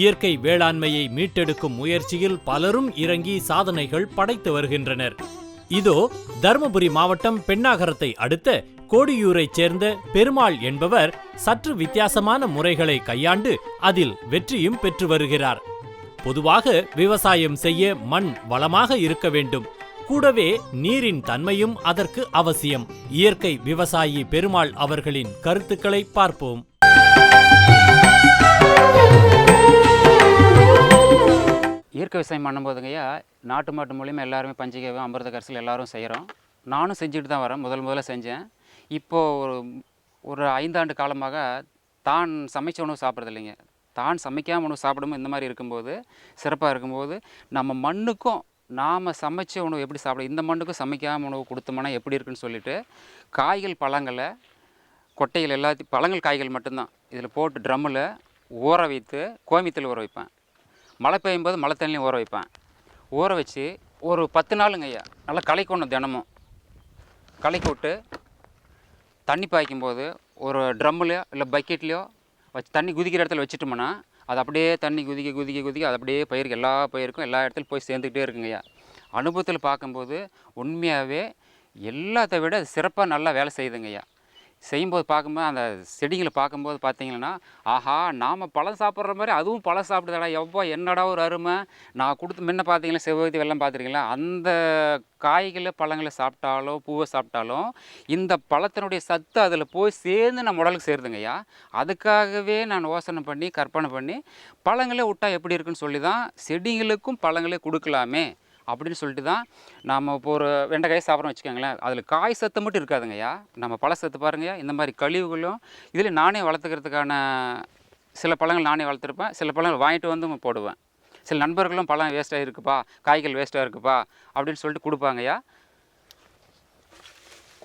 இயற்கை வேளாண்மையை மீட்டெடுக்கும் முயற்சியில் பலரும் இறங்கி சாதனைகள் படைத்து வருகின்றனர். இதோ தருமபுரி மாவட்டம் பெண்ணாகரத்தை அடுத்த கோடியூரைச் சேர்ந்த பெருமாள் என்பவர் சற்று வித்தியாசமான முறைகளை கையாண்டு அதில் வெற்றியும் பெற்று வருகிறார். பொதுவாக விவசாயம் செய்ய மண் வளமாக இருக்க வேண்டும். கூடவே நீரின் தன்மையும் அதற்கு அவசியம். இயற்கை விவசாயி பெருமாள் அவர்களின் கருத்துக்களை பார்ப்போம். இயற்கை விவசாயம் பண்ணும்போதுங்கய்யா, நாட்டு மாட்டு மூலியமாக எல்லாருமே பஞ்சகவ்யம், அமிர்த கரிசல் எல்லாரும் செய்கிறோம். நானும் செஞ்சுட்டு தான் வரேன். முதல்ல செஞ்சேன். இப்போது ஒரு 5 ஆண்டு காலமாக தான் சமைச்ச உணவு சாப்பிட்றது இல்லைங்க. தான் சமைக்காமல் உணவு சாப்பிடும்போது இந்த மாதிரி இருக்கும்போது, சிறப்பாக இருக்கும்போது, நம்ம மண்ணுக்கும் நாம் சமைச்ச உணவு எப்படி சாப்பிடும், இந்த மண்ணுக்கும் சமைக்காமல் உணவு கொடுத்தோம்னா எப்படி இருக்குன்னு சொல்லிவிட்டு காய்கள், பழங்களை, கொட்டைகள் எல்லாத்தையும், பழங்கள் காய்கள் மட்டும்தான் இதில் போட்டு ட்ரம்மில் ஊற வைத்து கோமியத்தில் ஊற வைப்பேன். மழை பெய்யும் போது மழை தண்ணியும் ஊற வைப்பேன். ஊற வச்சு ஒரு 10 நாளுங்கய்யா நல்லா களைக்கணும். தினமும் களைக்கி விட்டு தண்ணி பாய்க்கும்போது ஒரு ட்ரம்முலையோ இல்லை பக்கெட்லேயோ வச்சு தண்ணி குதிக்கிற இடத்துல வச்சுட்டோம்னா அது அப்படியே தண்ணி குதிக்க அது அப்படியே பயிருக்கு, எல்லா பயிருக்கும் எல்லா இடத்துலையும் போய் சேர்ந்துக்கிட்டே இருக்குங்கய்யா. அனுபவத்தில் பார்க்கும்போது உண்மையாகவே எல்லாத்தை விட சிறப்பாக நல்லா வேலை செய்யுதுங்கய்யா. செய்யும்போது பார்க்கும்போது அந்த செடிகளை பார்க்கும்போது பார்த்தீங்கன்னா, ஆஹா, நாம் பழம் சாப்பிட்ற மாதிரி அதுவும் பழம் சாப்பிடுதடா, எவ்வளோ என்னடா ஒரு அருமை. நான் கொடுத்து முன்ன பார்த்தீங்களா, செவ்வகத்தி வெள்ளம் பார்த்துருக்கீங்களா, அந்த காய்களை பழங்களை சாப்பிட்டாலோ பூவை சாப்பிட்டாலும் இந்த பழத்தினுடைய சத்து அதில் போய் சேர்ந்து நம்ம உடலுக்கு சேருதுங்கய்யா. அதுக்காகவே நான் யோசனை பண்ணி கற்பனை பண்ணி பழங்களே விட்டால் எப்படி இருக்குன்னு சொல்லி தான் செடிகளுக்கும் பழங்களே கொடுக்கலாமே அப்படின்னு சொல்லிட்டு தான் நாம் இப்போ ஒரு வெண்டைக்காய் சாப்பிட்றோம் வச்சுக்கோங்களேன். அதில் காய் சத்து மட்டும் இருக்காதுங்கய்யா, நம்ம பழ சத்து பாருங்கய்யா. இந்த மாதிரி கழிவுகளும் இதில் நானே வளர்த்துக்கிறதுக்கான சில பழங்கள் நானே வளர்த்துருப்பேன். சில பழங்கள் வாங்கிட்டு வந்து போடுவேன். சில நண்பர்களும் பழம் வேஸ்ட்டாக இருக்குப்பா, காய்கள் வேஸ்ட்டாக இருக்குப்பா அப்படின்னு சொல்லிட்டு கொடுப்பாங்கய்யா.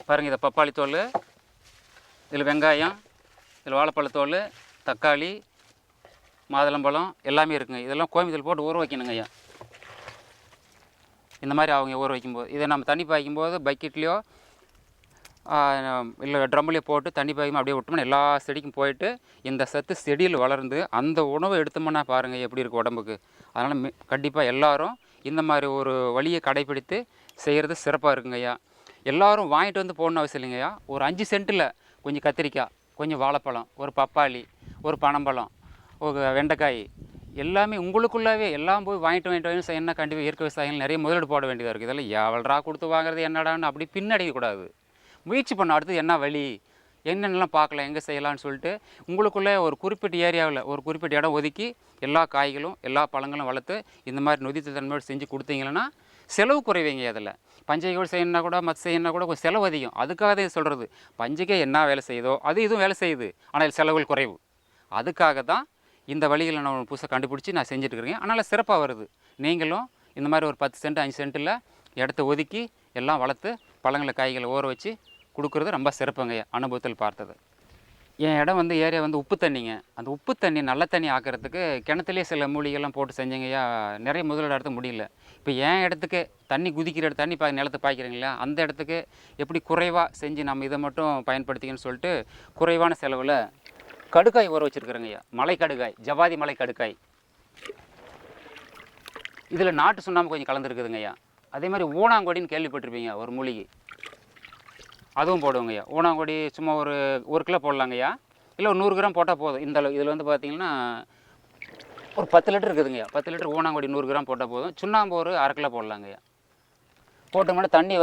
பாருங்கள், இதை பப்பாளி தோல், இதில் வெங்காயம், இதில் வாழைப்பழத்தோல், தக்காளி, மாதுளம்பழம் எல்லாமே இருக்குங்க. இதெல்லாம் கோமியத்தில் போட்டு ஊற வைக்கணுங்க ஐயா. இந்த மாதிரி அவங்க ஊற வைக்கும்போது இதை நம்ம தண்ணி பாய்க்கும்போது பக்கெட்லேயோ இல்லை ட்ரம்லேயோ போட்டு தண்ணி பாய்க்கும் அப்படியே விட்டோம்னா எல்லா செடிக்கும் போயிட்டு இந்த சத்து செடியில் வளர்ந்து அந்த உணவை எடுத்தோம்னா பாருங்கள் எப்படி இருக்குது உடம்புக்கு. அதனால் கண்டிப்பாக எல்லோரும் இந்த மாதிரி ஒரு வழியை கடைப்பிடித்து செய்கிறது சிறப்பாக இருக்குங்க ஐயா. எல்லோரும் வாங்கிட்டு வந்து போடணும் அவசியம் இல்லைங்கய்யா. ஒரு 5 சென்ட்டில் கொஞ்சம் கத்திரிக்காய், கொஞ்சம் வாழைப்பழம், ஒரு பப்பாளி, ஒரு பனம்பழம், ஒரு வெண்டைக்காய் எல்லாமே உங்களுக்குள்ளாவே எல்லாம் போய் வாங்கிட்டு செய்யணும்னா கண்டிப்பாக இயற்கை விவசாயிகள் நிறைய முதலீடு போட வேண்டியதாக இருக்குது. இதெல்லாம் எவ்வளோ கொடுத்து வாங்குறது என்னடான்னு அப்படி பின்னடையக்கூடாது. முயற்சி பண்ண அடுத்து என்ன வழி, என்னென்னலாம் பார்க்கலாம், எங்கே செய்யலாம்னு சொல்லிட்டு உங்களுக்குள்ளே ஒரு குறிப்பிட்ட ஏரியாவில் ஒரு குறிப்பிட்ட இடம் ஒதுக்கி எல்லா காய்களும் எல்லா பழங்களும் வளர்த்து இந்த மாதிரி நொதித்த தன்மையோடு செஞ்சு கொடுத்தீங்கன்னா செலவு குறைவீங்க. அதில் பஞ்சகைகள் செய்யணுன்னா கூட மற்ற செய்யணுன்னா கூட கொஞ்சம் செலவு அதிகம். அதுக்காக தான் சொல்கிறது, பஞ்சகை என்ன வேலை செய்யுதோ அது இதுவும் வேலை செய்யுது, ஆனால் செலவுகள் குறைவு. அதுக்காக தான் இந்த வழிகளை நான் புதுசாக கண்டுபிடிச்சி நான் செஞ்சுட்டுருக்கேன். அதனால் சிறப்பாக வருது. நீங்களும் இந்த மாதிரி ஒரு 10 சென்ட் 5 சென்ட்டில் இடத்த ஒதுக்கி எல்லாம் வளர்த்து பழங்களை காய்களை ஊற வச்சு கொடுக்குறது ரொம்ப சிறப்புங்க. அனுபவத்தில் பார்த்தது. என் இடம் ஏரியா உப்பு தண்ணிங்க. அந்த உப்பு தண்ணி நல்ல தண்ணி ஆக்கிறதுக்கு கிணத்துலேயே சில மூலிகைலாம் போட்டு செஞ்சங்கய்யா. நிறைய முதலீடு எடுத்து முடியல. இப்போ என் இடத்துக்கு தண்ணி குதிக்கிற இடத்து தண்ணி நிலத்தை பாய்க்கிறீங்களா, அந்த இடத்துக்கு எப்படி குறைவாக செஞ்சு நம்ம இதை மட்டும் பயன்படுத்திக்கன்னு சொல்லிட்டு குறைவான செலவில் கடுக்காய் ஊற வச்சுருக்குறேங்கய்யா. மலை கடுக்காய், ஜவாதி மலை கடுக்காய். இதில் நாட்டு சுண்ணாம்பு கொஞ்சம் கலந்துருக்குதுங்கய்யா. அதே மாதிரி ஊனாங்கொடின்னு கேள்விப்பட்டிருப்பீங்க, ஒரு மூலிகை, அதுவும் போடுவோங்கய்யா. ஊனாங்கொடி சும்மா ஒரு கிலோ போடலாங்கய்யா, இல்லை ஒரு 100 கிராம் போட்டால் போதும். இந்த அளவு இதில் பார்த்தீங்கன்னா ஒரு 10 லிட்டர் இருக்குதுங்கய்யா. 10 லிட்டர் ஊனாங்கொடி 100 கிராம் போட்டால் போதும். சுண்ணாம்பு ஒரு அரை கிலோ போடலாங்கய்யா. போட்டோம்னா தண்ணி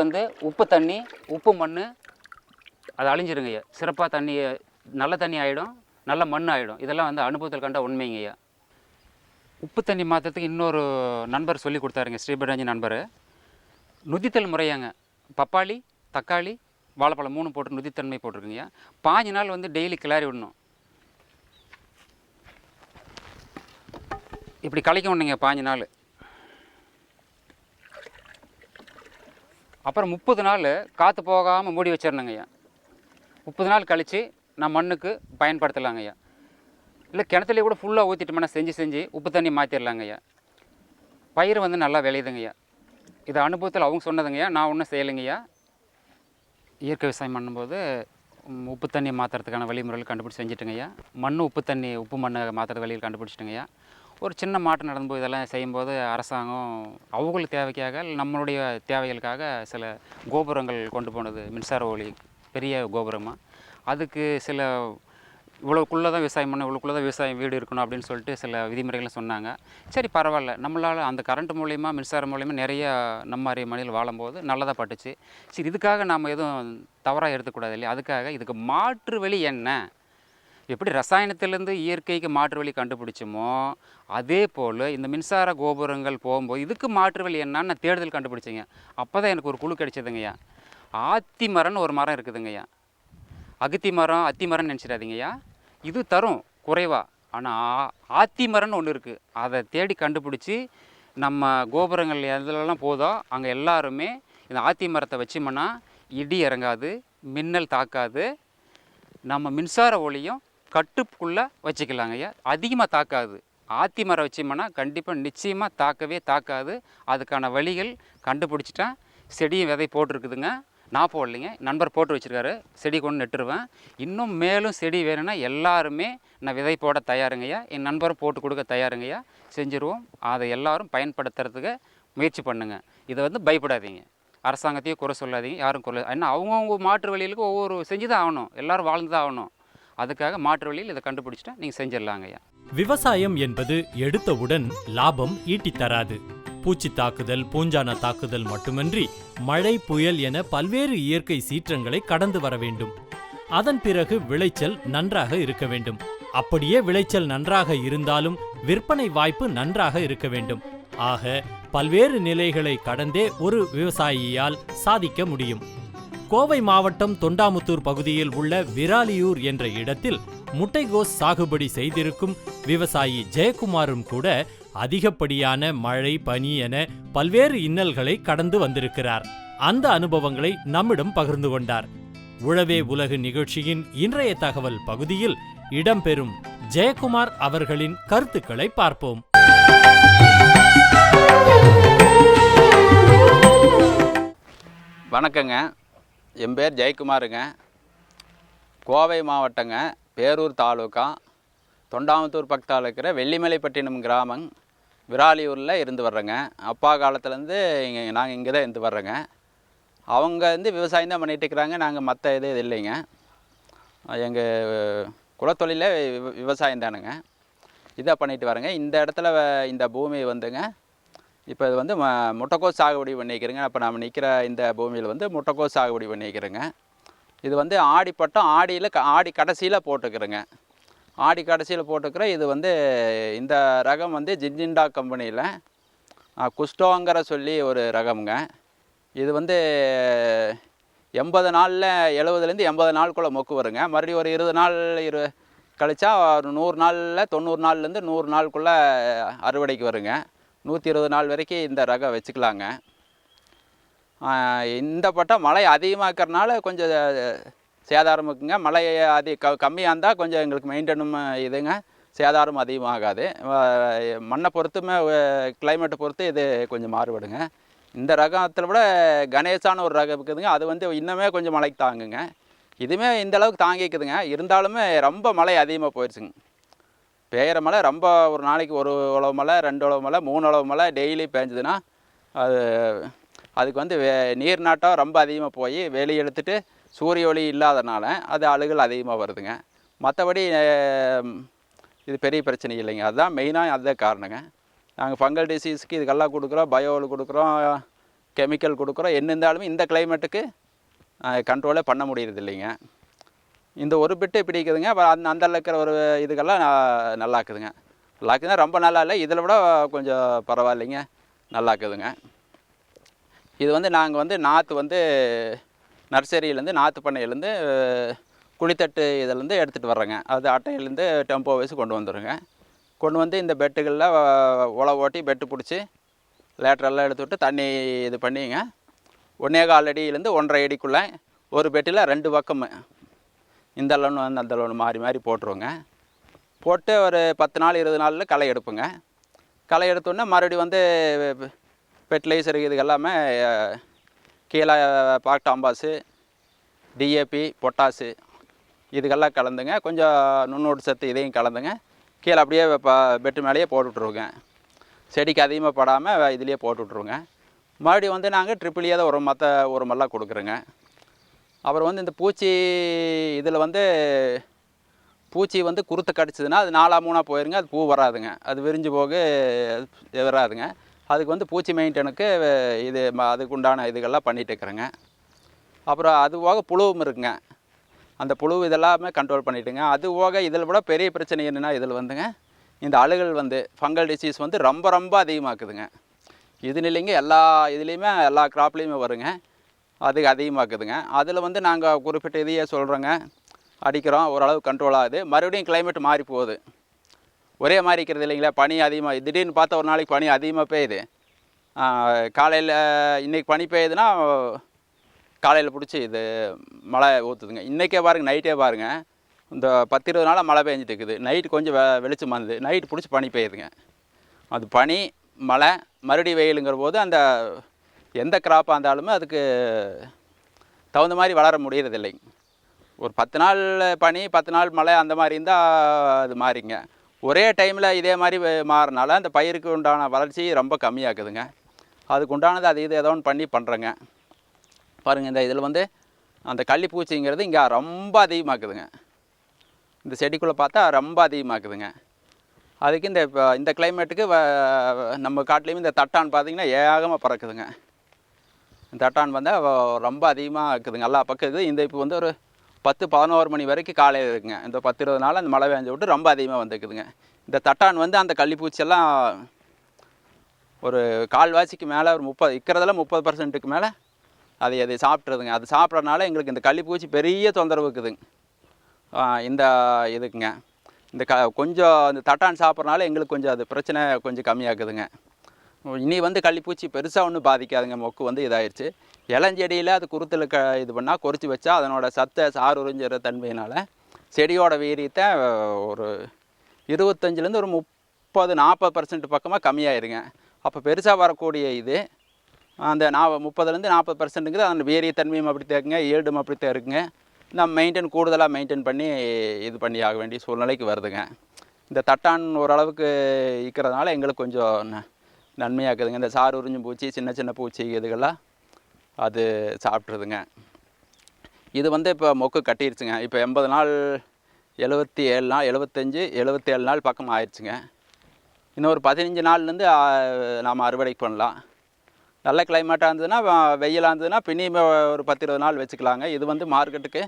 உப்பு தண்ணி, உப்பு மண் அது அழிஞ்சிருங்கய்யா. சிறப்பாக தண்ணி நல்ல தண்ணி ஆகிடும், நல்ல மண் ஆகிடும். இதெல்லாம் அனுபவத்தில் கண்ட உண்மைங்கய்யா. உப்பு தண்ணி மாற்றத்துக்கு இன்னொரு நண்பர் சொல்லி கொடுத்தாருங்க, ஸ்ரீபராஜி நண்பர். நுதித்தல் முறையாங்க. பப்பாளி, தக்காளி, வாழைப்பழம் 3 போட்டு நுதித்தன்மை போட்டிருக்குங்கய்யா. 5 நாள் டெய்லி கிளறி விடணும். இப்படி கலைக்க விடணுங்க 5 நாள். அப்புறம் 30 நாள் காற்று போகாமல் மூடி வச்சிடணுங்கய்யா. 30 நாள் கழித்து நான் மண்ணுக்கு பயன்படுத்தலாங்கய்யா. இல்லை கிணத்துலேயே கூட ஃபுல்லாக ஊற்றிட்டோம்னா செஞ்சு உப்பு தண்ணி மாற்றிடலாங்கய்யா. பயிர் நல்லா விளையுதுங்கய்யா. இது அனுபவத்தில் அவங்க சொன்னதுங்கய்யா, நான் ஒன்றும் செய்யலைங்கய்யா. இயற்கை விவசாயம் பண்ணும்போது உப்பு தண்ணி மாற்றுறதுக்கான வழிமுறைகள் கண்டுபிடிச்சி செஞ்சுட்டுங்கய்யா. உப்பு தண்ணி உப்பு மண்ணை மாற்றுறது வழியில் கண்டுபிடிச்சிட்டுங்கய்யா. ஒரு சின்ன மாற்றம் நடந்தும்போது இதெல்லாம் செய்யும்போது அரசாங்கம் அவங்களுக்கு தேவைக்காக நம்மளுடைய தேவைகளுக்காக சில கோபுரங்கள் கொண்டு போனது, மின்சார ஒளி பெரிய கோபுரமாக. அதுக்கு சில இவ்வளோக்குள்ளே தான் விவசாயம் பண்ணணும், இவ்வளோக்குள்ளே தான் விவசாயம் வீடு இருக்கணும் அப்படின்னு சொல்லிட்டு சில விதிமுறைகளை சொன்னாங்க. சரி பரவாயில்ல, நம்மளால் அந்த கரண்ட் மூலிமா மின்சாரம் மூலிமா நிறைய நம்ம மாதிரி மனிதர்கள் வாழும்போது நல்லதாக பட்டுச்சு. சரி இதுக்காக நாம் எதுவும் தவறாக எடுத்துக்கூடாது இல்லையா? அதுக்காக இதுக்கு மாற்று வழி என்ன? எப்படி ரசாயனத்திலேருந்து இயற்கைக்கு மாற்று வழி கண்டுபிடிச்சோமோ அதே போல் இந்த மின்சார கோபுரங்கள் போகும்போது இதுக்கு மாற்று வழி என்னன்னு நான் தேடுதல் கண்டுபிடிச்சேங்க. அப்போ தான் எனக்கு ஒரு குழு கிடைச்சதுங்கய்யா. ஆத்தி மரம்னு ஒரு மரம் இருக்குதுங்கய்யா. அகத்தி மரம் அத்தி மரம்னு நினச்சிடாதீங்கய்யா. இது தரும் குறைவாக, ஆனால் ஆத்தி மரம்னு ஒன்று இருக்குது. அதை தேடி கண்டுபிடிச்சி நம்ம கோபுரங்கள் எதுலலாம் போதோ அங்கே எல்லாருமே இந்த ஆத்தி மரத்தை வச்சோம்னா இடி இறங்காது, மின்னல் தாக்காது, நம்ம மின்சார ஒளியும் கட்டுக்குள்ளே வச்சுக்கலாங்க ஐயா. அதிகமாக தாக்காது. ஆத்தி மரம் வச்சோம்னா கண்டிப்பாக நிச்சயமாக தாக்கவே தாக்காது. அதுக்கான வழிகள் கண்டுபிடிச்சிட்டேன். செடியும் விதை போட்டிருக்குதுங்க. நான் போடலைங்க, நண்பர் போட்டு வச்சுருக்காரு. செடி கொண்டு நட்டுருவேன். இன்னும் மேலும் செடி வேணும்னா எல்லாருமே நான் விதை போட தயாருங்கய்யா. என் நண்பரும் போட்டு கொடுக்க தயாருங்கய்யா. செஞ்சுருவோம். அதை எல்லோரும் பயன்படுத்துறதுக்கு முயற்சி பண்ணுங்கள். இதை வந்து பயப்படாதீங்க. அரசாங்கத்தையும் குறை சொல்லாதீங்க, யாரும் குறை. ஏன்னா அவங்கவுங்க மாற்று வழிகளுக்கு ஒவ்வொரு செஞ்சு தான் ஆகணும், எல்லோரும் வாழ்ந்து தான் ஆகணும். அதுக்காக மாற்று வழியில் இதை கண்டுபிடிச்சிட்டா நீங்கள் செஞ்சிடலாங்கய்யா. விவசாயம் என்பது எடுத்தவுடன் லாபம் ஈட்டித் தராது. பூச்சி தாக்குதல், பூஞ்சான தாக்குதல் மட்டுமின்றி மழை, புயல் என பல்வேறு இயற்கை சீற்றங்களை கடந்து வர வேண்டும். அதன் பிறகு விளைச்சல் நன்றாக இருக்க வேண்டும். அப்படியே விளைச்சல் நன்றாக இருந்தாலும் விற்பனை வாய்ப்பு நன்றாக இருக்க வேண்டும். ஆக பல்வேறு நிலைகளை கடந்தே ஒரு விவசாயியால் சாதிக்க முடியும். கோவை மாவட்டம் தொண்டாமுத்தூர் பகுதியில் உள்ள விராலியூர் என்ற இடத்தில் முட்டைகோஸ் சாகுபடி செய்திருக்கும் விவசாயி ஜெயக்குமாரும் கூட அதிகப்படியான மழை, பனி என பல்வேறு இன்னல்களை கடந்து வந்திருக்கிறார். அந்த அனுபவங்களை நம்மிடம் பகிர்ந்து கொண்டார். உழவே உலகு நிகழ்ச்சியின் இன்றைய தகவல் பகுதியில் இடம்பெறும் ஜெயக்குமார் அவர்களின் கருத்துக்களை பார்ப்போம். வணக்கங்க, என் பேர் ஜெயக்குமாருங்க. கோவை மாவட்டங்க, பேரூர் தாலுக்கா, தொண்டாமுத்தூர் பக்கத்தால் இருக்கிற வெள்ளிமலைப்பட்டினம் கிராமம் விராலியூரில் இருந்து வர்றேங்க. அப்பா காலத்துலேருந்து நாங்கள் இங்கே தான் இருந்து வர்றேங்க. அவங்க வந்து விவசாயம் தான் பண்ணிகிட்டு இருக்கிறாங்க. நாங்கள் மற்ற இது இல்லைங்க. எங்கள் குலத்தொழிலே விவசாயம் தானுங்க. இதாக பண்ணிட்டு வரேங்க. இந்த இடத்துல இந்த பூமி வந்துங்க, இப்போ இது வந்து முட்டைக்கோஸ் சாகுபடி பண்ணிக்கிறேங்க. அப்போ நம்ம நிற்கிற இந்த பூமியில் வந்து முட்டைக்கோஸ் சாகுபடி பண்ணிக்கிறேங்க. இது வந்து ஆடிப்பட்டம், ஆடி கடைசியில் போட்டுக்கிறேங்க. ஆடி கடைசியில் போட்டுக்கிறேன். இது வந்து இந்த ரகம் வந்து ஜின்ஜிண்டா கம்பெனியில் குஸ்டோங்கிற சொல்லி ஒரு ரகம்ங்க. இது வந்து 80 நாளில் 70லேருந்து 80 நாளுக்குள்ளே மொக்கு வருங்க. மறுபடியும் ஒரு 20 நாள் கழிச்சா ஒரு 100 நாளில் 90 நாள்லேருந்து 100 நாளுக்குள்ளே அறுவடைக்கு வருங்க. 120 நாள் வரைக்கும் இந்த ரகம் வச்சுக்கலாங்க. இந்த பட்டம் மழை அதிகமாக்கிறனால கொஞ்சம் சேதாரம் இருக்குங்க. மழை கம்மியாக இருந்தால் கொஞ்சம் எங்களுக்கு மெயின்டெனும் இதுங்க, சேதாரம் அதிகமாகாது. மண்ணை பொறுத்துமே கிளைமேட்டை பொறுத்து இது கொஞ்சம் மாறுபடுங்க. இந்த ரகத்தில் விட கணேசான ஒரு ரகம் இருக்குதுங்க. அது வந்து இன்னுமே கொஞ்சம் மழைக்கு தாங்குங்க. இதுவுமே இந்தளவுக்கு தாங்கிக்குதுங்க. இருந்தாலுமே ரொம்ப மழை அதிகமாக போயிடுச்சுங்க. பெய்கிற மழை ரொம்ப ஒரு நாளைக்கு 1 உழவு மழை, 2 உழவு மழை, 3 உழவு மழை டெய்லி பேஞ்சுதுன்னா அதுக்கு வந்து நீர் நாட்டம் ரொம்ப அதிகமாக போய் வெளியே எடுத்துட்டு சூரிய ஒளி இல்லாதனால அது அழுகல் அதிகமாக வருதுங்க. மற்றபடி இது பெரிய பிரச்சனை இல்லைங்க. அதுதான் மெயினாக அதுதான் காரணங்க. நாங்கள் ஃபங்கல் டிசீஸுக்கு இதுக்கெல்லாம் கொடுக்குறோம், பயோவில் கொடுக்குறோம், கெமிக்கல் கொடுக்குறோம். என்ன இருந்தாலுமே இந்த கிளைமேட்டுக்கு கண்ட்ரோலே பண்ண முடியறது இல்லைங்க. இந்த ஒரு பிட்டு பிடிக்குதுங்க. அந்த இருக்கிற ஒரு இதுக்கெல்லாம் நல்லா இருக்குதுங்க. நல்லா இருக்குதுங்க, ரொம்ப நல்லா இல்லை, இதில் விட கொஞ்சம் பரவாயில்லைங்க, நல்லா இருக்குதுங்க. இது வந்து நாங்கள் வந்து நாற்று வந்து நர்சரியிலேருந்து, நாற்று பண்ணையிலேருந்து, குழித்தட்டு இதிலேருந்து எடுத்துகிட்டு வர்றோங்க. அது அட்டையிலேருந்து டெம்போ வைஸ் கொண்டு வந்துடுங்க. கொண்டு வந்து இந்த பெட்டுகளில் உழவு ஓட்டி பெட்டு பிடிச்சி லேட்டரெல்லாம் எடுத்து விட்டு தண்ணி இது பண்ணிங்க 1.25 அடியிலேருந்து 1.5 அடிக்குள்ளே ஒரு பெட்டில் 2 பக்கம் இந்த லோன் வந்து அந்த லோன் மாறி மாறி போட்டுருவோங்க. போட்டு ஒரு 10 நாள் 20 நாளில் களை எடுப்புங்க. களை எடுத்தோடனே மறுபடியும் வந்து ஃபெர்டிலைசர் இதுக்கு எல்லாமே கீழே பாக்டாம்பாஸு, டிஏபி, பொட்டாசு இதுக்கெல்லாம் கலந்துங்க. கொஞ்சம் நுண்ணூட்ட சத்து இதையும் கலந்துங்க. கீழே அப்படியே பெட்டு மேலேயே போட்டு விட்ருவோங்க. செடிக்கு அதிகமாக படாமல் இதுலேயே போட்டு விட்ருவோங்க. மறுபடியும் வந்து நாங்கள் ட்ரிபிள் ஏ தான் உரம் மற்ற உரமெல்லாம் கொடுக்குறோங்க. அப்புறம் வந்து இந்த பூச்சி இதில் வந்து பூச்சி வந்து குருத்தை கடிச்சதுன்னா அது 4 3 போயிருங்க. அது பூ வராதுங்க, அது விரிஞ்சு போக வராதுங்க. அதுக்கு வந்து பூச்சி மெயின்டனுக்கு இது அதுக்கு உண்டான இதுகள்லாம் பண்ணிகிட்டு இருக்கிறேங்க. அப்புறம் அது போக புழுவும் இருக்குங்க. அந்த புழு இதெல்லாமே கண்ட்ரோல் பண்ணிவிட்டுங்க. அது போக இதில் விட பெரிய பிரச்சனை என்னென்னா இதில் வந்துங்க இந்த அழுகல் வந்து ஃபங்கல் டிசீஸ் வந்து ரொம்ப ரொம்ப அதிகமாக்குதுங்க. இதுன்னு இல்லைங்க, எல்லா இதுலேயுமே எல்லா கிராப்லேயுமே வருங்க. அது அதிகமாக்குதுங்க. அதில் வந்து நாங்கள் குறிப்பிட்ட இதையே சொல்கிறோங்க, அடிக்கிறோம், ஓரளவு கண்ட்ரோல் ஆகுது. மறுபடியும் கிளைமேட் மாறி போகுது, ஒரே மாதிரி இருக்கிறது இல்லைங்களா. பனி அதிகமாக திடீர்னு பார்த்தா ஒரு நாளைக்கு பனி அதிகமாக பெய்யுது. காலையில் இன்றைக்கி பனி பெய்யுதுன்னா காலையில் பிடிச்சி இது மழை ஊற்றுதுங்க. இன்றைக்கே பாருங்கள், நைட்டே பாருங்கள், இந்த 10 20 நாளாக மழை பெஞ்சிட்டு இருக்குது. நைட்டு கொஞ்சம் வெளிச்சம் வந்தது, நைட்டு பிடிச்சி பனி பெய்யுதுங்க. அது பனி மழை மறுபடியும் வெயிலுங்கிற போது அந்த எந்த கிராப்பாக இருந்தாலுமே அதுக்கு தகுந்த மாதிரி வளர முடியறது இல்லைங்க. ஒரு 10 நாள் பனி 10 நாள் மழை அந்த மாதிரி இருந்தால் அது மாறிங்க. ஒரே டைமில் இதே மாதிரி மாறினால அந்த பயிருக்கு உண்டான வளர்ச்சி ரொம்ப கம்மியாக்குதுங்க. அதுக்கு உண்டானது அது இது ஏதோ ஒன்று பண்ணி பண்ணுறேங்க. பாருங்கள், இந்த இதில் வந்து அந்த கள்ளிப்பூச்சிங்கிறது இங்கே ரொம்ப அதிகமாக்குதுங்க. இந்த செடிக்குள்ளே பார்த்தா ரொம்ப அதிகமாக்குதுங்க. அதுக்கு இந்த கிளைமேட்டுக்கு நம்ம காட்டிலையும் இந்த தட்டான் பார்த்திங்கன்னா ஏகமாக பறக்குதுங்க. இந்த தட்டான் வந்தால் ரொம்ப அதிகமாக இருக்குதுங்க, எல்லா பக்கம் இருக்குது. இந்த இப்போ வந்து ஒரு 10 11 மணி வரைக்கும் காலையில் இருக்குங்க. இந்த 10 20 நாள் அந்த மழை பெஞ்சு விட்டு ரொம்ப அதிகமாக வந்துக்குதுங்க. இந்த தட்டான் வந்து அந்த கள்ளிப்பூச்சியெல்லாம் ஒரு கால்வாசிக்கு மேலே ஒரு 30 இருக்கிறதெல்லாம் 30% மேலே அதை சாப்பிட்றதுங்க. அது சாப்பிட்றதுனால எங்களுக்கு இந்த கள்ளிப்பூச்சி பெரிய தொந்தரவு இருக்குதுங்க. இந்த இதுக்குங்க இந்த கொஞ்சம் இந்த தட்டான் சாப்பிட்றனால எங்களுக்கு கொஞ்சம் அது பிரச்சனை கொஞ்சம் கம்மியாக்குதுங்க. இனி வந்து கள்ளிப்பூச்சி பெருசாக ஒன்றும் பாதிக்காதுங்க. மொக்கு வந்து இதாகிடுச்சு. இளஞ்செடியில் அது குருத்தில் இது பண்ணால் கொறிச்சி வச்சா அதனோட சத்தை சாறு உறிஞ்சிற தன்மையினால் செடியோட வீரியத்தை ஒரு 25லேருந்து ஒரு 30-40% பக்கமாக கம்மியாயிருங்க. அப்போ பெருசாக வரக்கூடிய இது அந்த 30லேருந்து 40%ங்கிறது அந்த வீரியத்தன்மையும் அப்படித்தான் இருக்குங்க, ஈல்டும் அப்படித்தான் இருக்குங்க. நம்ம கூடுதலாக மெயின்டைன் பண்ணி இது பண்ணி ஆக வேண்டிய சூழ்நிலைக்கு வருதுங்க. இந்த தட்டான் ஓரளவுக்கு இருக்கிறதுனால எங்களுக்கு கொஞ்சம் நன்மையாக்குதுங்க. இந்த சாறு உறிஞ்சும் பூச்சி, சின்ன சின்ன பூச்சி இதுகள்லாம் அது சாப்பிட்ருதுங்க. இது வந்து இப்போ மொக்கு கட்டிடுச்சுங்க. இப்போ 80 நாள் 77 நாள் 77 நாள் பக்கம் ஆயிடுச்சுங்க. இன்னும் ஒரு 15 நாள்லேருந்து நாம் அறுவடை பண்ணலாம். நல்ல கிளைமேட்டாக இருந்ததுன்னா, வெயிலாக இருந்ததுன்னா பின்னியுமே ஒரு 10 20 நாள் வச்சுக்கலாங்க. இது வந்து மார்க்கெட்டுக்கு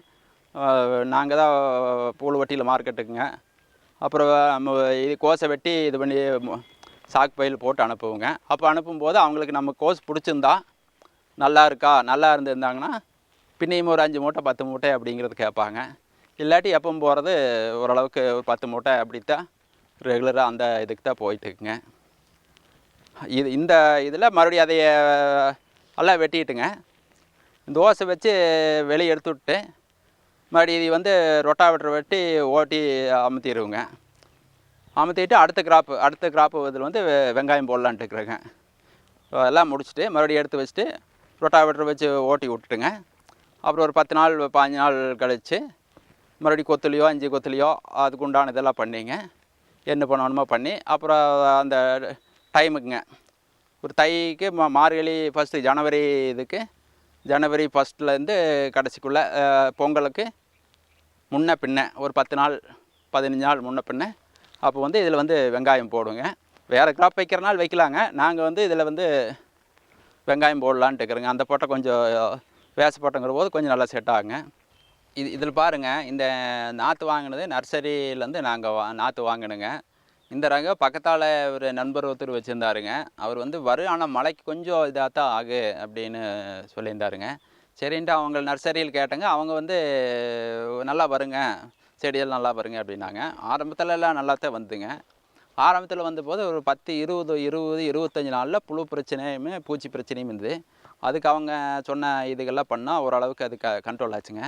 நாங்கள் தான் பூள் வட்டியில் மார்க்கெட்டுக்குங்க. அப்புறம் இது கோஸை வெட்டி இது பண்ணி சாக்கு பையில் போட்டு அனுப்புவோங்க. அப்போ அனுப்பும்போது அவங்களுக்கு நம்ம கோஸ் பிடிச்சிருந்தா நல்லா இருக்கா, நல்லா இருந்திருந்தாங்கன்னா பின்னியும் ஒரு 5 மூட்டை 10 மூட்டை அப்படிங்கிறது கேட்பாங்க. இல்லாட்டி எப்பவும் போகிறது ஓரளவுக்கு ஒரு 10 மூட்டை அப்படித்தான் ரெகுலராக அந்த இதுக்கு தான் போயிட்டுருக்குங்க. இந்த இதில் மறுபடியும் அதைய எல்லாம் வெட்டிட்டுங்க, இந்த ஓசை வச்சு வெளியே எடுத்து விட்டு மறுபடியும் இது வந்து ரொட்டாவேட்டர் வெட்டி ஓட்டி அமுத்திடுவோங்க. அமுத்திட்டு அடுத்த கிராப்பு இதில் வந்து வெங்காயம் போடலான்ட்டு இருக்கிறேங்க. எல்லாம் முடிச்சுட்டு மறுபடியும் எடுத்து வச்சுட்டு ரொட்டாவேட்டர் வச்சு ஓட்டி விட்டுட்டுங்க. அப்புறம் ஒரு 10 நாள் 15 நாள் கழித்து மறுபடியும் கொத்துலையோ 5 கொத்துலையோ அதுக்கு உண்டான இதெல்லாம் பண்ணிங்க, என்ன பண்ணணுமோ பண்ணி அப்புறம் அந்த டைமுக்குங்க ஒரு தைக்கு மார்கழி ஃபஸ்ட்டு ஜனவரி இதுக்கு ஜனவரி 1லேருந்து கடைசிக்குள்ளே பொங்கலுக்கு முன்ன பின்ன ஒரு 10 நாள் 15 நாள் முன்ன பின்ன அப்போ வந்து இதில் வந்து வெங்காயம் போடுங்க. வேறு கிராப் வைக்கிறனால வைக்கலாங்க, நாங்கள் வந்து இதில் வந்து வெங்காயம் போடலான்ட்டு இருக்கிறோங்க. அந்த போட்டை கொஞ்சம் வேசப்பட்டங்கிற போது கொஞ்சம் நல்லா செட் ஆகுங்க. இதில் பாருங்கள், இந்த நாற்று வாங்கினது நர்சரியிலேருந்து நாங்கள் நாற்று வாங்கினுங்க. இந்த ரகம் பக்கத்தால் ஒரு நண்பர் ஒருத்தர் வச்சுருந்தாருங்க. அவர் வந்து வரும், ஆனால் மழைக்கு கொஞ்சம் இதாக தான் ஆகு அப்படின்னு சொல்லியிருந்தாருங்க. சரின்ட்டு அவங்க நர்சரியில் கேட்டேங்க. அவங்க வந்து நல்லா வருங்க, செடியெல்லாம் நல்லா வருங்க அப்படின்னாங்க. ஆரம்பத்தில் எல்லாம் நல்லா தான் வந்துங்க. ஆரம்பத்தில் வந்தபோது ஒரு 10 20 25 நாளில் புழு பிரச்சனையுமே பூச்சி பிரச்சனையும் இருந்தது. அதுக்கு அவங்க சொன்ன இதுகள்லாம் பண்ணால் ஓரளவுக்கு அது கண்ட்ரோல் ஆச்சுங்க.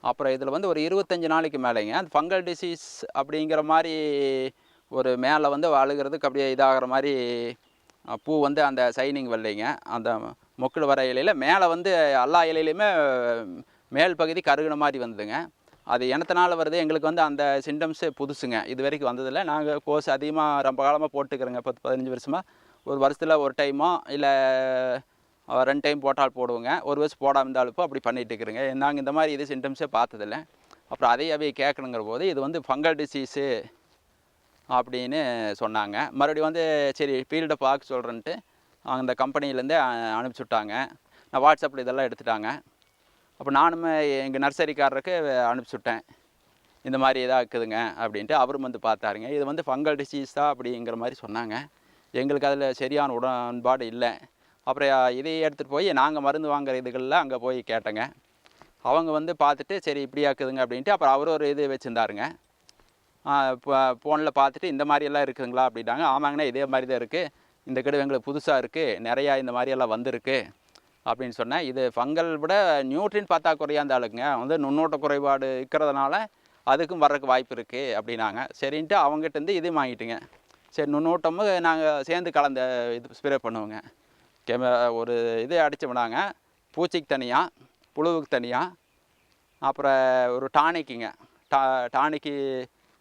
அப்புறம் இதில் வந்து ஒரு 25 நாளைக்கு மேலேங்க அந்த ஃபங்கல் டிசீஸ் அப்படிங்கிற மாதிரி ஒரு மேலே வந்து அழுகிறதுக்கு அப்படியே இதாகிற மாதிரி பூ வந்து அந்த சைனிங் வரலைங்க. அந்த மொக்கில் வர இலையில் மேலே வந்து எல்லா இலையிலையுமே மேல் பகுதி கருகின மாதிரி வந்ததுங்க. அது என்னத்தனால வருது எங்களுக்கு வந்து அந்த சிம்டம்ஸு புதுசுங்க. இது வரைக்கும் வந்ததில்லை. நாங்கள் கோர்ஸ் அதிகமாக ரொம்ப காலமாக போட்டுக்கிறோங்க. 10-15 வருஷமாக. ஒரு வருஷத்தில் ஒரு டைமோ இல்லை 2 டைம் போட்டால் போடுவோங்க. ஒரு வருஷம் போடாமல் இருந்தாலும் இப்போ அப்படி பண்ணிகிட்டு இருக்கிறேங்க. நாங்கள் இந்த மாதிரி இது சிம்டம்ஸே பார்த்ததில்ல. அப்புறம் அவைய கேட்கணுங்கிற போது இது வந்து ஃபங்கல் டிசீஸு அப்படின்னு சொன்னாங்க. மறுபடியும் வந்து சரி ஃபீல்டை பார்க்க சொல்கிறேன்ட்டு அந்த கம்பெனிலேருந்தே அனுப்பிச்சி விட்டாங்க. நான் வாட்ஸ்அப்பில் இதெல்லாம் எடுத்துட்டாங்க. அப்போ நானும் எங்கள் நர்சரிக்காரருக்கு அனுப்பிச்சி விட்டேன். இந்த மாதிரி இதாக இருக்குதுங்க அப்படின்ட்டு. அவரும் வந்து பார்த்தாருங்க. இது வந்து ஃபங்கல் டிசீஸ் தான் அப்படிங்கிற மாதிரி சொன்னாங்க. எங்களுக்கு அதில் சரியான உடன்பாடு இல்லை. அப்புறம் இதையே எடுத்துகிட்டு போய் நாங்கள் மருந்து வாங்குற இதுகளில் அங்கே போய் கேட்டேங்க. அவங்க வந்து பார்த்துட்டு சரி இப்படியா இருக்குதுங்க அப்படின்ட்டு. அப்புறம் அவர் ஒரு இது வச்சுருந்தாருங்க. ஃபோனில் பார்த்துட்டு இந்த மாதிரியெல்லாம் இருக்குதுங்களா அப்படின்னாங்க. ஆமாங்கண்ணா இதே மாதிரி தான் இருக்குது. இந்த கெடு எங்களுக்கு புதுசாக இருக்குது, நிறையா இந்த மாதிரியெல்லாம் வந்திருக்கு அப்படின்னு சொன்னேன். இது ஃபங்கல் விட நியூட்ரின் பற்றாக்குறையாக இந்த ஆளுக்குங்க வந்து நுண்ணோட்ட குறைபாடு இருக்கிறதுனால அதுக்கும் வர்றதுக்கு வாய்ப்பு இருக்குது அப்படின்னாங்க. சரின்ட்டு அவங்ககிட்டருந்து இது வாங்கிட்டுங்க. சரி நுண்ணோட்டமும் நாங்கள் சேர்ந்து கலந்த இது ஸ்ப்ரே பண்ணுவோங்க. ஒரு இது அடித்தோம்னாங்க, பூச்சிக்கு தனியாக, புழுவுக்கு தனியாக, அப்புறம் ஒரு டானிக்குங்க. டானிக்கு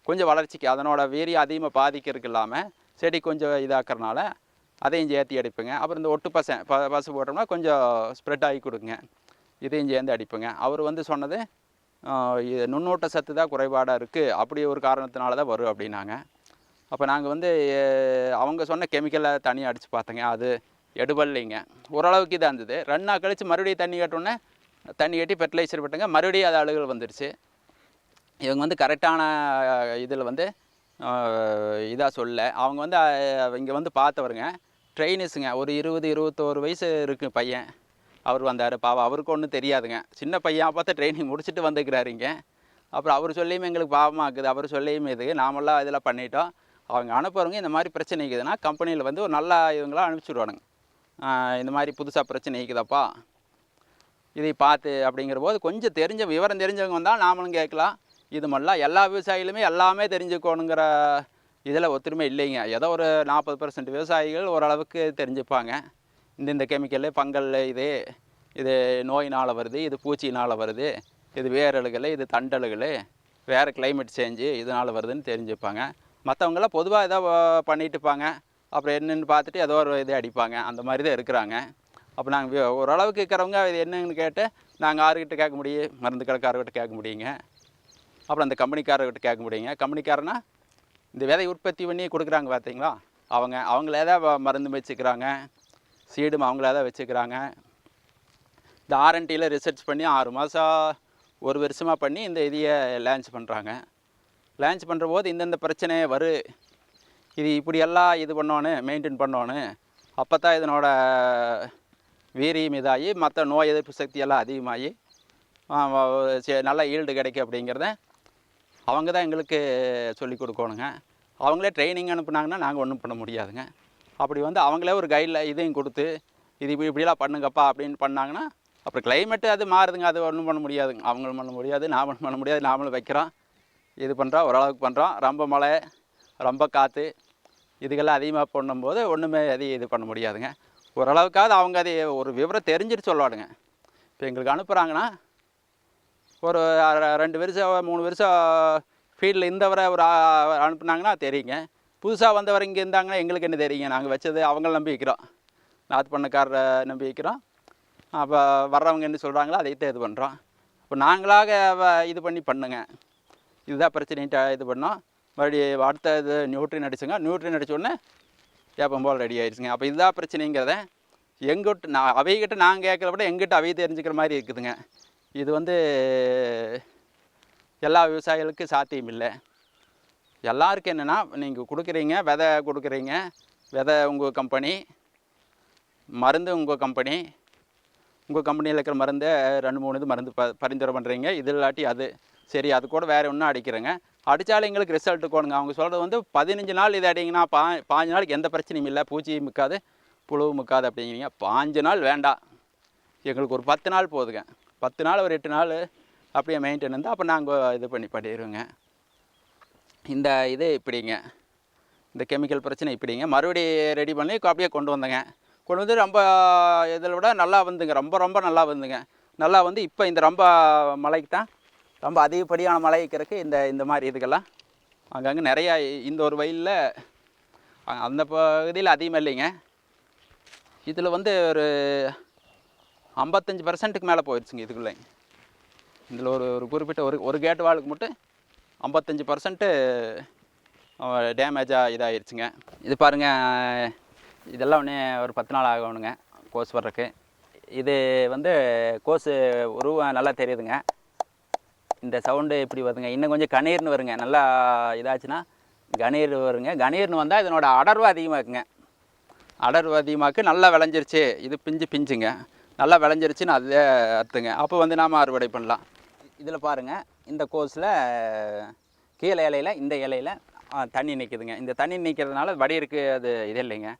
கொஞ்சம் வளர்ச்சிக்கு அதனோட வீரியம் அதிகமாக பாதிக்கிறதுக்கு இல்லாமல் செடி கொஞ்சம் இதாக்குறதுனால அதையும் சேர்த்து அடிப்புங்க. அப்புறம் இந்த ஒட்டு பசு போட்டோம்னா கொஞ்சம் ஸ்ப்ரெட் ஆகி கொடுக்குங்க. இதையும் சேர்ந்து அடிப்புங்க. அவர் வந்து சொன்னது நுண்ணூட்ட சத்து தான் குறைபாடாக இருக்குது, அப்படி ஒரு காரணத்தினால தான் வரும் அப்படின்னாங்க. அப்போ நாங்கள் வந்து அவங்க சொன்ன கெமிக்கலை தனியாக அடித்து பார்த்தேங்க. அது எடுபடலைங்க. ஓரளவுக்கு இதாக இருந்தது. 2 நாள் கழித்து மறுபடியும் தண்ணி கட்டோன்னே தண்ணி கட்டி ஃபெர்டிலைசர் விட்டுங்க. மறுபடியும் அது அழுகல் வந்துடுச்சு. இவங்க வந்து கரெக்டான இதில் வந்து இதாக சொல்ல அவங்க வந்து இங்கே வந்து பார்த்தவருங்க ட்ரெயினிஸுங்க. ஒரு 20-21 வயசு இருக்குது பையன். அவர் வந்தார். பாவம் அவருக்கு ஒன்றும் தெரியாதுங்க. சின்ன பையன் பார்த்தா ட்ரைனிங் முடிச்சுட்டு வந்துக்கிறாருங்க. அப்புறம் அவர் சொல்லியும் எங்களுக்கு பாவமாக இருக்குது. அவர் சொல்லியும் இது நாமெல்லாம் இதெல்லாம் பண்ணிட்டோம். அவங்க அனுப்புறவங்க இந்த மாதிரி பிரச்சனை இருக்குதுன்னா கம்பெனியில் வந்து ஒரு நல்ல இவங்களாம் அனுப்பிச்சுடுவானுங்க. இந்த மாதிரி புதுசாக பிரச்சனை இருக்குதாப்பா இதை பார்த்து அப்படிங்கிற போது கொஞ்சம் விவரம் தெரிஞ்சவங்க வந்தால் நாமளும் கேட்கலாம். இது மாதிரிலாம் எல்லா விவசாயிகளுமே எல்லாமே தெரிஞ்சுக்கணுங்கிற இதில் ஒத்துரிமை இல்லைங்க. ஏதோ ஒரு 40% விவசாயிகள் ஓரளவுக்கு தெரிஞ்சுப்பாங்க. இந்த கெமிக்கல் ஃபங்கல் இது நோயினால் வருது, இது பூச்சினால் வருது, இது வேரழுகல், இது தண்டழுகல், வேறு கிளைமேட் சேஞ்சு இதனால் வருதுன்னு தெரிஞ்சுப்பாங்க. மற்றவங்களாம் பொதுவாக ஏதோ பண்ணிட்டுப்பாங்க. அப்புறம் என்னென்னு பார்த்துட்டு ஏதோ ஒரு இது அடிப்பாங்க. அந்த மாதிரி தான் இருக்கிறாங்க. அப்போ நாங்கள் ஓரளவுக்கு இருக்கிறவங்க இது என்னன்னு கேட்டு நாங்கள் யாருக்கிட்ட கேட்க முடியும்? மருந்து கடைக்காரர்கிட்ட கேட்க முடியுங்க. அப்புறம் அந்த கம்பெனிக்காரர்கிட்ட கேட்க முடியுங்க. கம்பெனிக்காரனா இந்த விதை உற்பத்தி பண்ணி கொடுக்குறாங்க பார்த்தீங்களா, அவங்களே தான் மருந்து வச்சுக்கிறாங்க, சீடும் அவங்களே தான் வச்சுக்கிறாங்க. இந்த ஆர்என்டியில் ரிசர்ச் பண்ணி 6 மாதம் 1 வருஷமாக பண்ணி இந்த இதையை லான்ச் பண்ணுறாங்க. லான்ச் பண்ணுற போது இந்தந்த பிரச்சனை வரும், இது இப்படியெல்லாம் இது பண்ணணும், மெயின்டைன் பண்ணணும். அப்போ தான் இதனோட வீரியம் இதாகி மற்ற நோய் எதிர்ப்பு சக்தியெல்லாம் அதிகமாகி நல்லா ஈல்டு கிடைக்கும் அப்படிங்கிறத அவங்க தான் எங்களுக்கு சொல்லி கொடுக்கணுங்க. அவங்களே ட்ரைனிங் அனுப்புனாங்கன்னா நாங்கள் ஒன்றும் பண்ண முடியாதுங்க. அப்படி வந்து அவங்களே ஒரு கைடில் இதையும் கொடுத்து இது இப்படிலாம் பண்ணுங்கப்பா அப்படின்னு பண்ணாங்கன்னா அப்புறம் கிளைமேட்டு அது மாறுதுங்க. அது ஒன்றும் பண்ண முடியாதுங்க. அவங்களும் பண்ண முடியாது, நாமளும் பண்ண முடியாது. நாமளும் வைக்கிறோம், இது பண்ணுறோம், ஓரளவுக்கு பண்ணுறோம். ரொம்ப மழை, ரொம்ப காற்று இதுக்கெல்லாம் அதிகமாக பண்ணும்போது ஒன்றுமே இது பண்ண முடியாதுங்க. ஓரளவுக்காவது அவங்க அது ஒரு விவரம் தெரிஞ்சுட்டு சொல்லுவாடுங்க. இப்போ எங்களுக்கு அனுப்புகிறாங்கன்னா ஒரு 2 வருஷம் 3 வருஷம் ஃபீல்டில் இருந்தவரை ஒரு அனுப்புனாங்கன்னா தெரியுங்க. புதுசாக வந்தவர் இங்கே இருந்தாங்கன்னா எங்களுக்கு என்ன தெரியுங்க? நாங்கள் வச்சது அவங்கள நம்பி வைக்கிறோம், நாற்று பண்ணக்காரரை நம்பி வைக்கிறோம். அப்போ வர்றவங்க என்ன சொல்கிறாங்களோ அதைத்தான் இது பண்ணுறோம். இப்போ நாங்களாக இது பண்ணி பண்ணுங்க, இதுதான் பிரச்சனைட்டு இது பண்ணோம். மறுபடியும் அடுத்த இது நியூட்ரின் அடிச்சுங்க. நியூட்ரின் அடித்தோடனே ஏப்பம் போல் ரெடி ஆகிடுச்சுங்க. அப்போ இதுதான் பிரச்சனைங்கிறத எங்கிட்ட அவைகிட்ட நாங்கள் கேட்குறத விட எங்கிட்ட அவை தெரிஞ்சுக்கிற மாதிரி இருக்குதுங்க. இது வந்து எல்லா விவசாயிகளுக்கும் சாத்தியம் இல்லை. எல்லாருக்கும் என்னென்னா நீங்கள் கொடுக்குறீங்க, விதை கொடுக்குறீங்க, விதை உங்கள் கம்பெனி, மருந்து உங்கள் கம்பெனி, உங்கள் கம்பெனியில் இருக்கிற மருந்தை 2-3 இது மருந்து பரிந்துரை பண்ணுறீங்க. இது இல்லாட்டி அது சரி, அது கூட வேறு ஒன்றும் அடிக்கிறேங்க. அடித்தாலும் எங்களுக்கு ரிசல்ட் இருக்கணுங்க. அவங்க சொல்கிறது வந்து 15 நாள் இது அடிங்கன்னா 5 நாளைக்கு எந்த பிரச்சனையும் இல்லை, பூச்சி முக்காது, புழு முக்காது அப்படிங்கிறீங்க. 5 நாள் வேண்டாம், எங்களுக்கு ஒரு 10 நாள் போதுங்க. 10 நாள் ஒரு 8 நாள் அப்படியே மெயின்டைன் இருந்தால் அப்போ நாங்கள் இது பண்ணிடுவோங்க. இந்த இது இப்படிங்க, இந்த கெமிக்கல் பிரச்சனை இப்படிங்க. மறுபடியும் ரெடி பண்ணி அப்படியே கொண்டு வந்தேங்க. கொண்டு வந்து ரொம்ப இதில் விட நல்லா வந்துங்க, ரொம்ப நல்லா வந்துங்க. நல்லா வந்து இப்போ இந்த ரொம்ப மழைக்கு தான் ரொம்ப அதிகப்படியான மழை இருக்கிறதுக்கு இந்த மாதிரி இதுக்கெல்லாம் அங்கங்கே நிறையா இந்த ஒரு வயலில் அந்த பகுதியில் அதிகமாக இல்லைங்க. இதில் வந்து ஒரு 55% மேலே போயிடுச்சுங்க இதுக்குள்ளே. இதில் ஒரு குறிப்பிட்ட ஒரு கேட் வாளுக்கு மட்டும் 55% டேமேஜாக இதாகிடுச்சுங்க. இது பாருங்கள், இதெல்லாம் ஒன்று ஒரு 10 நாள் ஆகணுங்க கோஸ் வர்றதுக்கு. இது வந்து கோஸு உருவம் நல்லா தெரியுதுங்க. இந்த சவுண்டு இப்படி வருதுங்க. இன்னும் கொஞ்சம் கணீர்னு வருங்க. நல்லா இதாச்சுன்னா கணீர் வருங்க. கணீர்னு வந்தால் இதனோட அடர்வு அதிகமாக்குங்க. அடர்வு அதிகமாக்கு நல்லா விளைஞ்சிருச்சு. இது பிஞ்சுங்க நல்லா விளைஞ்சிருச்சுன்னு அதே அர்த்தங்க. அப்போ வந்து நாம் அறுவடை பண்ணலாம். இதில் பாருங்கள், இந்த கோஸில் கீழே இலையில் இந்த இலையில் தண்ணி நிற்குதுங்க. இந்த தண்ணி நிற்கிறதுனால வடியிருக்கு அது இது இல்லைங்க.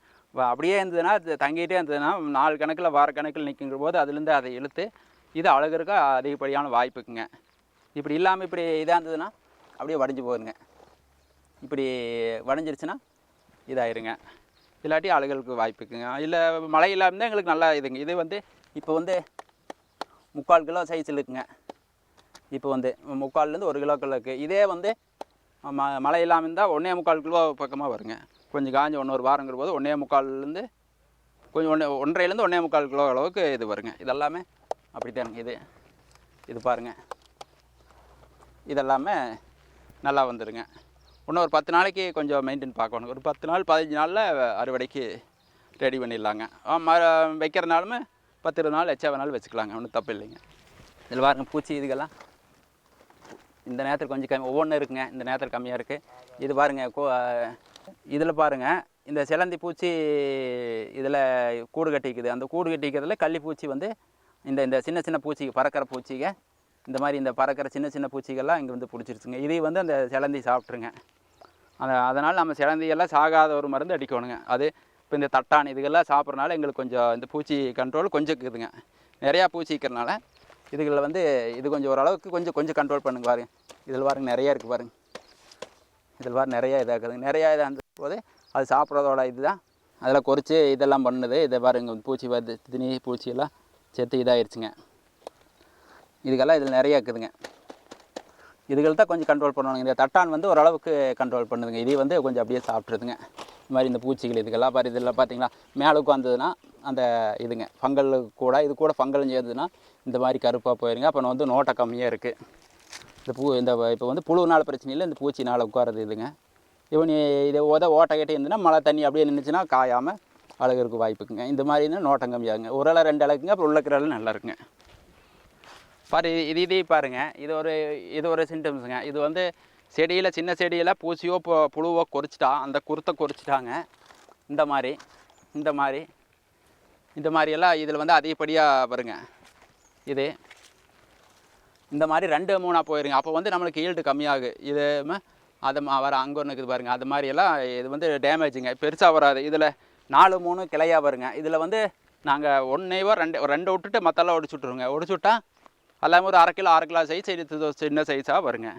அப்படியே இருந்ததுன்னா அது தங்கிட்டே இருந்ததுன்னா நாள் கணக்கில் வார கணக்கில் நிற்குங்கிற போது அதுலேருந்து அதை இழுத்து இது அழகுறக்க அதிகப்படியான வாய்ப்புக்குங்க. இப்படி இல்லாமல் இப்படி இதாக இருந்ததுன்னா அப்படியே வடிஞ்சு போகுதுங்க. இப்படி வடிஞ்சிருச்சுன்னா இதாயிருங்க. இல்லாட்டி அழுகலுக்கு வாய்ப்புக்குங்க. இல்லை மழை இல்லாமல் இருந்தால் எங்களுக்கு நல்லா இதுங்க. இது வந்து இப்போ வந்து 3/4 கிலோ சைஸில் இருக்குங்க. இப்போ வந்து 3/4லேருந்து 1 கிலோக்குள்ள இருக்குது. இதே வந்து மழை இல்லாமல் இருந்தால் 1.25 கிலோ பக்கமாக வருங்க. கொஞ்சம் காஞ்சி 1 வாரங்கிற போது 1.25லேருந்து கொஞ்சம் 1.5லேருந்து 1.25 கிலோ அளவுக்கு இது வருங்க. இதெல்லாமே அப்படி தானுங்க. இது பாருங்கள், இதெல்லாமே நல்லா வந்துடுங்க. இன்னும் ஒரு 10 நாளைக்கு கொஞ்சம் மெயின்டைன் பார்க்கணும். ஒரு 10 நாள் 15 நாளில் அறுவடைக்கு ரெடி பண்ணிடலாங்க. வைக்கிறனாலுமே 10-20 நாள் எச்சா வேணாலும் வச்சுக்கலாங்க. ஒன்றும் தப்பு இல்லைங்க. இதில் பாருங்கள், பூச்சி இதுக்கெல்லாம் இந்த நேரத்தில் கொஞ்சம் கம்மி, ஒவ்வொன்றும் இருக்குங்க. இந்த நேரத்தில் கம்மியாக இருக்குது. இது பாருங்கள், இதில் பாருங்கள், இந்த சிலந்தி பூச்சி இதில் கூடு கட்டிக்குது. அந்த கூடு கட்டிக்கிறதுல கள்ளிப்பூச்சி வந்து இந்த சின்ன சின்ன பூச்சி, பறக்கிற பூச்சிங்க, இந்த மாதிரி இந்த பறக்கிற சின்ன சின்ன பூச்சிகள்லாம் இங்கே வந்து பிடிச்சிருச்சுங்க. இதை வந்து அந்த சிலந்தி சாப்பிட்ருங்க. அதனால் நம்ம சிலந்தியெல்லாம் சாகாத ஒரு மருந்து அடிக்கணுங்க. அது இப்போ இந்த தட்டான் இதுக்கெல்லாம் சாப்பிட்றனால எங்களுக்கு கொஞ்சம் இந்த பூச்சி கண்ட்ரோல் கொஞ்சம் இருக்குதுங்க. நிறையா பூச்சி இருக்கிறனால இதுகளில் வந்து இது கொஞ்சம் ஓரளவுக்கு கொஞ்சம் கண்ட்ரோல் பண்ணுங்க. பாருங்க, இதில் பாருங்க நிறையா இருக்குது பாருங்க. இதில் பாருங்க நிறையா இதாக்குதுங்க. நிறையா இதாக போது அது சாப்பிட்றதோட இதுதான் அதில் குறைச்சி இதெல்லாம் பண்ணுது. இதை பாருங்க, பூச்சி வருது, திணி பூச்சியெல்லாம் செத்து இதாகிடுச்சுங்க. இதுக்கெல்லாம் இதில் நிறையா இருக்குதுங்க. இதுகள் தான் கொஞ்சம் கண்ட்ரோல் பண்ணணுங்க. இந்த தட்டான் வந்து ஓரளவுக்கு கண்ட்ரோல் பண்ணுதுங்க. இது வந்து கொஞ்சம் அப்படியே சாப்பிட்ருதுங்க. இந்த மாதிரி இந்த பூச்சிகள் இதுக்கெல்லாம் பாரு, இதெல்லாம் பார்த்தீங்களா மேலுக்கு வந்ததுன்னா அந்த இதுங்க ஃபங்கல் கூட இது கூட ஃபங்கலும் சேர்ந்ததுன்னா இந்த மாதிரி கருப்பாக போயிருங்க. அப்போ வந்து நோட்டை கம்மியாக இருக்குது. இந்த இப்போ வந்து புழுனால பிரச்சனை இல்லை, இந்த பூச்சினால் உட்காரது இதுங்க. இதை ஓட்டை கட்டி இருந்ததுன்னா மழை தண்ணி அப்படியே நின்றுச்சுன்னா காயாமல் அழகுறதுக்கு வாய்ப்புக்குங்க. இந்த மாதிரி இருந்தால் நோட்டம் கம்மியாகுங்க. ஒரு இலை 2 இலைக்குங்க, அப்புறம் உள்ளக்கிற இலை நல்லா இருக்குங்க. பாரு, இதே பாருங்கள், இது ஒரு சிம்டம்ஸுங்க. இது வந்து செடியில் சின்ன செடியில் பூச்சியோ புழுவோ கொறிச்சிட்டா அந்த குருத்தை கொறிச்சிட்டாங்க. இந்த மாதிரியெல்லாம் இதில் வந்து அதிகப்படியாக வருங்க. இந்த மாதிரி 2-3 போயிருங்க. அப்போ வந்து நம்மளுக்கு ஈல்டு கம்மியாகு. இது அதை வர அங்கே ஒன்று இருக்குது பாருங்கள். அது மாதிரியெல்லாம் இது வந்து டேமேஜுங்க, பெருசாக வராது. இதில் 4-3 கிளையாக வருங்க. இதில் வந்து நாங்கள் 1 விட்டுட்டு மற்றெல்லாம் ஒடிச்சு விட்ருவோங்க. ஒடிச்சு விட்டா எல்லாமே ஒரு 1/2 கிலோ சைஸ், இது சின்ன சைஸாக வருங்க.